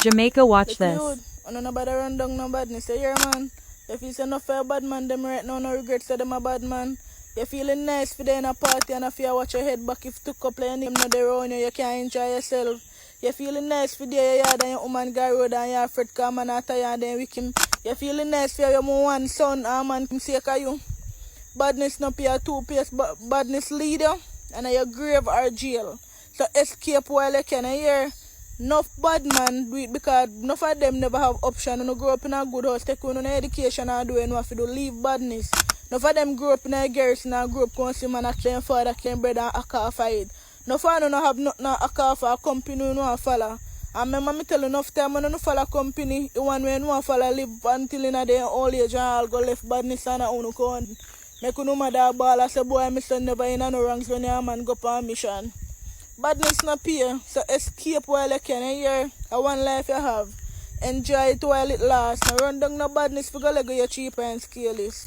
Jamaica, watch Look, this. youth, I don't know about the run down no badness. Say, yeah, man. If you say no fair bad man, them right now, no regrets say them a bad man. You feeling nice for day in a party and if you watch your head back, if you took up playing him, no, they around you, you can't enjoy yourself. You feeling nice for day you yard and your woman go road and you afraid come and after you and then with him. You feeling nice for your one son, a man, him sake of you. Badness no pay a two-piece, badness leader and your grave or jail. So escape while you can hear. Enough bad man do it because enough of them never have option. You grow up in a good house, take on an education and do what you do, leave badness. Enough of them grow up in a garrison and grow up consumer and claim father, claim brother and a car for it. Enough of them don't have nothing a car for a company you know follow. And remember me tell you enough time when you follow company, the one when you follow live until in their old age and all go left badness and own account. Make you know mother ball I say boy my son never in no ranks when your man go on mission. Badness not pay, so escape while you can hear. A one life you have. Enjoy it while it lasts. Now run down no badness for go let go your cheap and scale this.